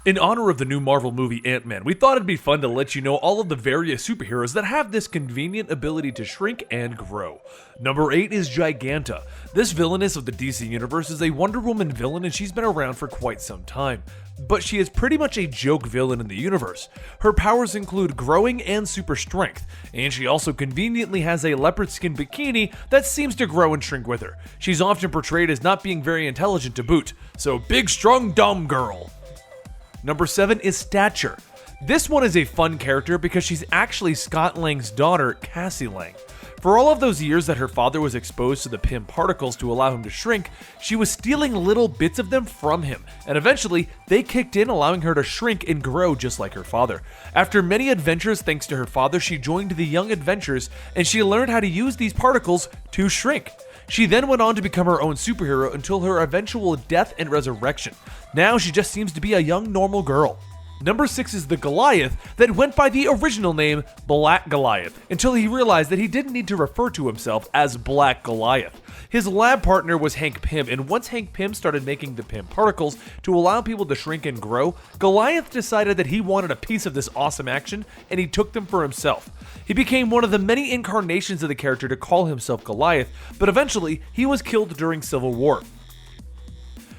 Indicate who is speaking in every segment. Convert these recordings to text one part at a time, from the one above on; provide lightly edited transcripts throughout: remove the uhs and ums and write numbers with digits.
Speaker 1: In honor of the new Marvel movie Ant-Man, we thought it'd be fun to let you know all of the various superheroes that have this convenient ability to shrink and grow. Number 8 is Giganta. This villainess of the DC Universe is a Wonder Woman villain, and she's been around for quite some time. But she is pretty much a joke villain in the universe. Her powers include growing and super strength, and she also conveniently has a leopard skin bikini that seems to grow and shrink with her. She's often portrayed as not being very intelligent to boot, so big strong dumb girl. Number 7 is Stature. This one is a fun character because she's actually Scott Lang's daughter, Cassie Lang. For all of those years that her father was exposed to the Pym particles to allow him to shrink, she was stealing little bits of them from him, and eventually they kicked in, allowing her to shrink and grow just like her father. After many adventures thanks to her father, she joined the Young Adventures, and she learned how to use these particles to shrink. She then went on to become her own superhero until her eventual death and resurrection. Now she just seems to be a young normal girl. Number 6 is the Goliath that went by the original name Black Goliath until he realized that he didn't need to refer to himself as Black Goliath. His lab partner was Hank Pym, and once Hank Pym started making the Pym particles to allow people to shrink and grow, Goliath decided that he wanted a piece of this awesome action, and he took them for himself. He became one of the many incarnations of the character to call himself Goliath, but eventually he was killed during Civil War.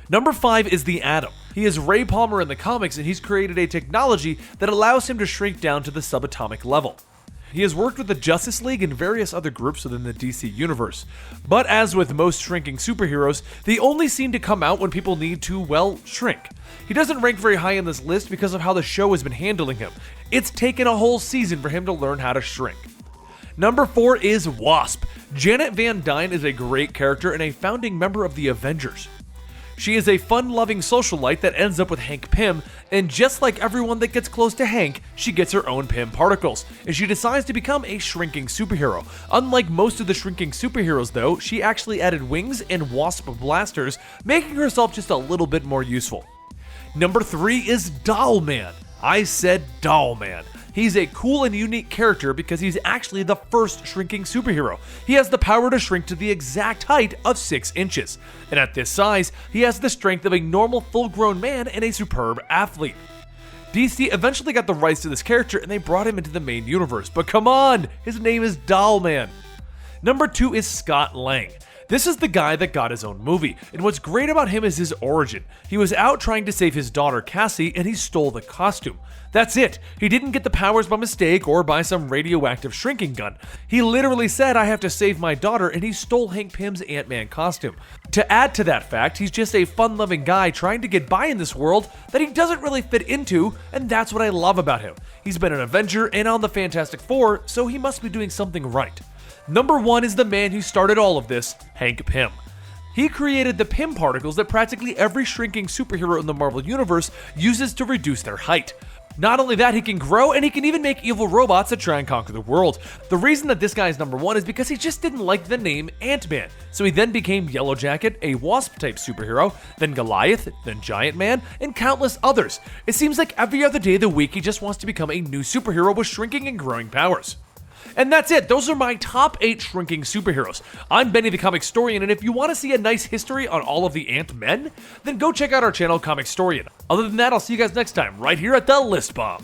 Speaker 1: Number 5 is the Atom. He is Ray Palmer in the comics, and he's created a technology that allows him to shrink down to the subatomic level. He has worked with the Justice League and various other groups within the DC universe. But as with most shrinking superheroes, they only seem to come out when people need to, well, shrink. He doesn't rank very high in this list because of how the show has been handling him. It's taken a whole season for him to learn how to shrink. Number 4 is Wasp. Janet Van Dyne is a great character and a founding member of the Avengers. She is a fun-loving socialite that ends up with Hank Pym, and just like everyone that gets close to Hank, she gets her own Pym particles, and she decides to become a shrinking superhero. Unlike most of the shrinking superheroes though, she actually added wings and Wasp blasters, making herself just a little bit more useful. Number 3 is Doll Man. I said Doll Man. He's a cool and unique character because he's actually the first shrinking superhero. He has the power to shrink to the exact height of 6 inches. And at this size, he has the strength of a normal full-grown man and a superb athlete. DC eventually got the rights to this character and they brought him into the main universe. But come on, his name is Doll Man. Number 2 is Scott Lang. This is the guy that got his own movie, and what's great about him is his origin. He was out trying to save his daughter Cassie, and he stole the costume. That's it. He didn't get the powers by mistake or by some radioactive shrinking gun. He literally said, I have to save my daughter, and he stole Hank Pym's Ant-Man costume. To add to that fact, he's just a fun-loving guy trying to get by in this world that he doesn't really fit into, and that's what I love about him. He's been an Avenger and on the Fantastic Four, so he must be doing something right. Number 1 is the man who started all of this, Hank Pym. He created the Pym particles that practically every shrinking superhero in the Marvel Universe uses to reduce their height. Not only that, he can grow, and he can even make evil robots that try and conquer the world. The reason that this guy is number 1 is because he just didn't like the name Ant-Man. So he then became Yellow Jacket, a Wasp-type superhero, then Goliath, then Giant Man, and countless others. It seems like every other day of the week he just wants to become a new superhero with shrinking and growing powers. And that's it. Those are my top 8 shrinking superheroes. I'm Benny the Comicstorian, and if you want to see a nice history on all of the Ant-Men, then go check out our channel, Comicstorian. Other than that, I'll see you guys next time, right here at Thelistbomb.